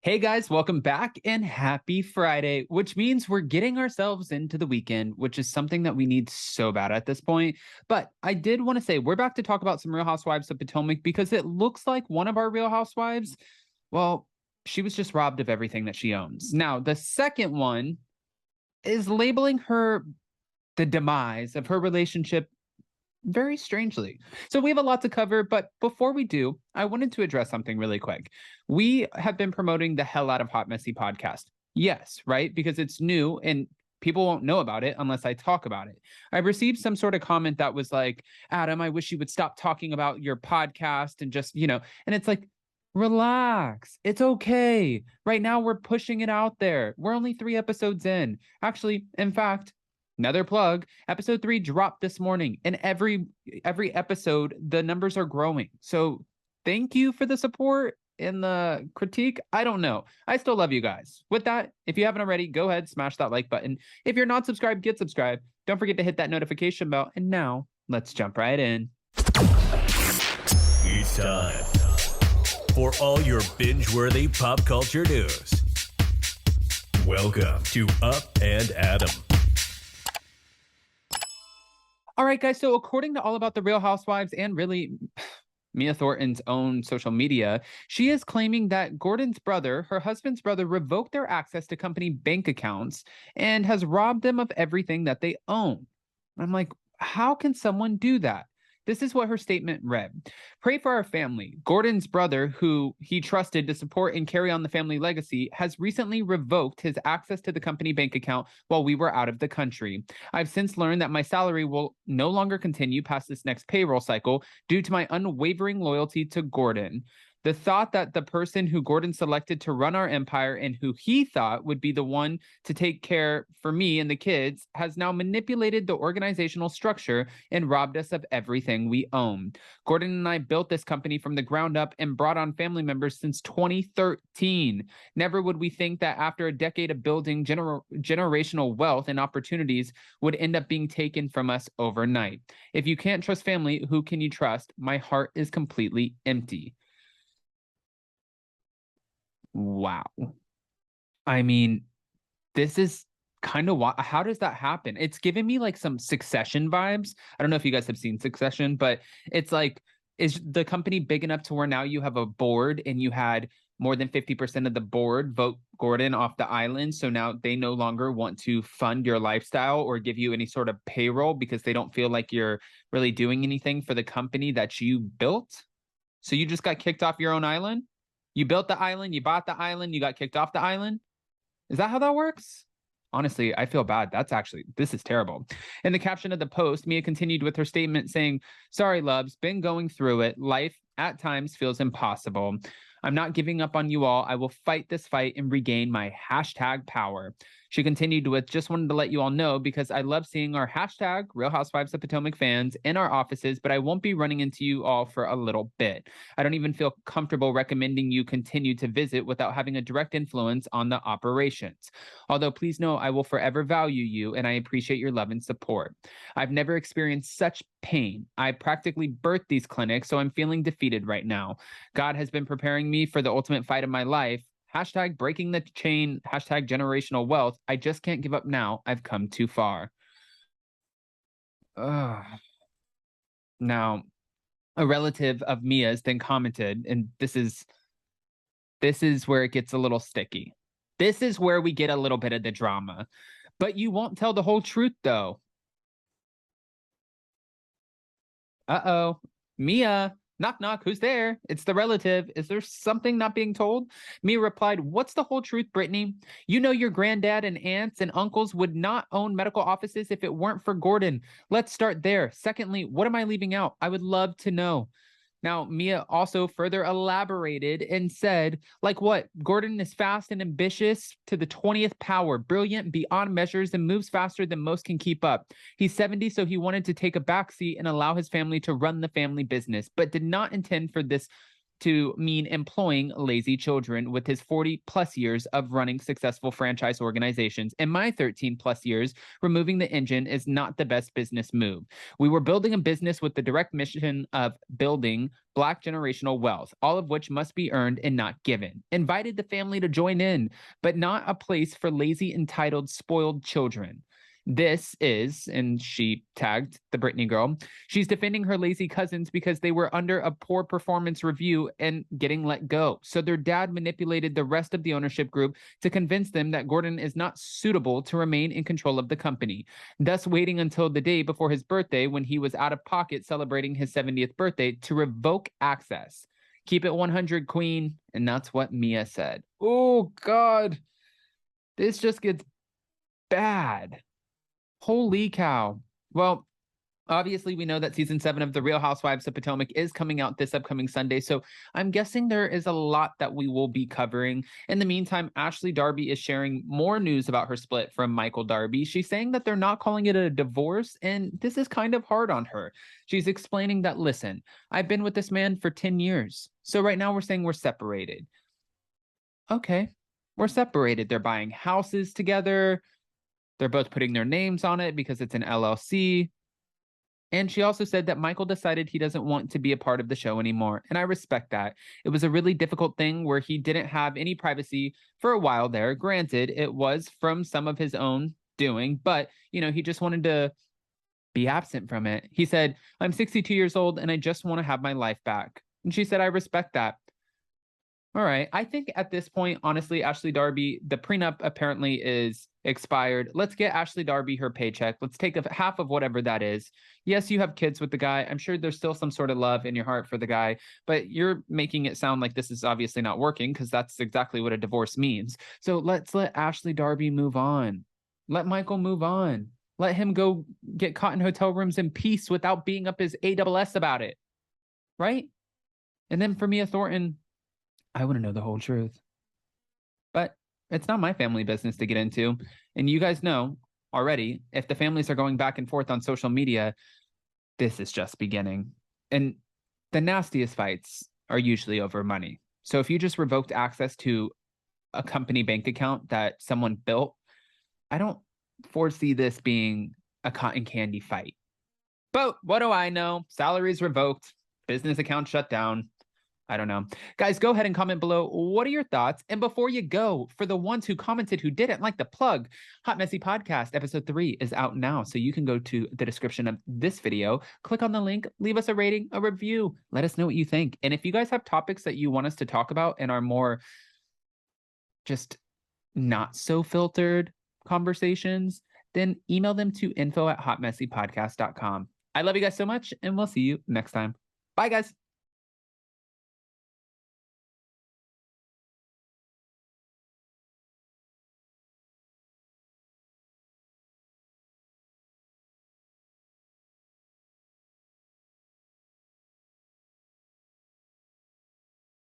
Hey guys, welcome back and happy Friday, which means we're getting ourselves into the weekend, which is something that we need so bad at this point. But I did want to say we're back to talk about some Real Housewives of Potomac because it looks like one of our Real Housewives, well, she was just robbed of everything that she owns. Now, the second one is labeling her the demise of her relationship very strangely. So we have a lot to cover, but before we do, I wanted to address something really quick. We have been promoting the hell out of Hot Messy podcast. Yes, right? Because it's new and people won't know about it unless I talk about it. I received some sort of comment that was like, Adam, I wish you would stop talking about your podcast and just, and it's like, relax. It's okay. Right now, we're pushing it out there. We're only 3 episodes in. Actually, in fact, another plug, episode 3 dropped this morning, and every episode the numbers are growing. So thank you for the support and the critique. I don't know. I still love you guys. With that, if you haven't already, go ahead, smash that like button. If you're not subscribed, get subscribed. Don't forget to hit that notification bell. And now let's jump right in. It's time for all your binge-worthy pop culture news. Welcome to Up and Adam. All right, guys. So according to All About the Real Housewives and really Mia Thornton's own social media, she is claiming that Gordon's brother, her husband's brother, revoked their access to company bank accounts and has robbed them of everything that they own. I'm like, how can someone do that? This is what her statement read. Pray for our family. Gordon's brother, who he trusted to support and carry on the family legacy, has recently revoked his access to the company bank account while we were out of the country. I've since learned that my salary will no longer continue past this next payroll cycle due to my unwavering loyalty to Gordon. The thought that the person who Gordon selected to run our empire and who he thought would be the one to take care for me and the kids has now manipulated the organizational structure and robbed us of everything we own. Gordon and I built this company from the ground up and brought on family members since 2013. Never would we think that after a decade of building generational wealth and opportunities would end up being taken from us overnight. If you can't trust family, who can you trust? My heart is completely empty. Wow. I mean, this is kind of how does that happen? It's giving me like some Succession vibes. I don't know if you guys have seen Succession, but it's like, is the company big enough to where now you have a board and you had more than 50% of the board vote Gordon off the island? So now they no longer want to fund your lifestyle or give you any sort of payroll because they don't feel like you're really doing anything for the company that you built. So you just got kicked off your own island? You built the island, you bought the island, you got kicked off the island. Is that how that works? Honestly, I feel bad. This is terrible. In the caption of the post, Mia continued with her statement saying, sorry, loves, been going through it. Life at times feels impossible. I'm not giving up on you all. I will fight this fight and regain my hashtag power. She continued with, just wanted to let you all know because I love seeing our hashtag Real Housewives of Potomac fans in our offices, but I won't be running into you all for a little bit. I don't even feel comfortable recommending you continue to visit without having a direct influence on the operations. Although please know I will forever value you and I appreciate your love and support. I've never experienced such pain. I practically birthed these clinics, so I'm feeling defeated right now. God has been preparing me for the ultimate fight of my life. Hashtag breaking the chain, hashtag generational wealth. I just can't give up now. I've come too far. Now, a relative of Mia's then commented, and this is where it gets a little sticky. This is where we get a little bit of the drama. But you won't tell the whole truth, though. Uh-oh. Mia. Knock, knock. Who's there? It's the relative. Is there something not being told? Mia replied, what's the whole truth, Brittany? You know your granddad and aunts and uncles would not own medical offices if it weren't for Gordon. Let's start there. Secondly, what am I leaving out? I would love to know. Now, Mia also further elaborated and said, like what? Gordon is fast and ambitious to the 20th power, brilliant beyond measures, and moves faster than most can keep up. He's 70, so he wanted to take a backseat and allow his family to run the family business, but did not intend for this to mean employing lazy children with his 40 plus years of running successful franchise organizations. In my 13 plus years, removing the engine is not the best business move. We were building a business with the direct mission of building Black generational wealth, all of which must be earned and not given. Invited the family to join in, but not a place for lazy, entitled, spoiled children. This is, and she tagged the Britney girl, she's defending her lazy cousins because they were under a poor performance review and getting let go. So their dad manipulated the rest of the ownership group to convince them that Gordon is not suitable to remain in control of the company, thus waiting until the day before his birthday when he was out of pocket celebrating his 70th birthday to revoke access. Keep it 100, queen. And that's what Mia said. Oh, God. This just gets bad. Holy cow. Well, obviously, we know that season 7 of The Real Housewives of Potomac is coming out this upcoming Sunday, so I'm guessing there is a lot that we will be covering. In the meantime, Ashley Darby is sharing more news about her split from Michael Darby. She's saying that they're not calling it a divorce, and this is kind of hard on her. She's explaining that, listen, I've been with this man for 10 years, so right now we're saying we're separated. Okay, we're separated. They're buying houses together. They're both putting their names on it because it's an LLC. And she also said that Michael decided he doesn't want to be a part of the show anymore. And I respect that. It was a really difficult thing where he didn't have any privacy for a while there. Granted, it was from some of his own doing, but, you know, he just wanted to be absent from it. He said, I'm 62 years old and I just want to have my life back. And she said, I respect that. All right. I think at this point, honestly, Ashley Darby, the prenup apparently is expired. Let's get Ashley Darby her paycheck. Let's take half of whatever that is. Yes, you have kids with the guy. I'm sure there's still some sort of love in your heart for the guy, but you're making it sound like this is obviously not working because that's exactly what a divorce means. So let's let Ashley Darby move on. Let Michael move on. Let him go get caught in hotel rooms in peace without being up his ASS about it. Right? And then for Mia Thornton, I want to know the whole truth. But it's not my family business to get into. And you guys know already, if the families are going back and forth on social media, this is just beginning. And the nastiest fights are usually over money. So if you just revoked access to a company bank account that someone built, I don't foresee this being a cotton candy fight. But what do I know? Salaries revoked, business account shut down. I don't know. Guys, go ahead and comment below. What are your thoughts? And before you go, for the ones who commented who didn't like the plug, Hot Messy Podcast episode 3 is out now. So you can go to the description of this video, click on the link, leave us a rating, a review. Let us know what you think. And if you guys have topics that you want us to talk about and are more just not so filtered conversations, then email them to info@hotmessypodcast.com. I love you guys so much, and we'll see you next time. Bye, guys.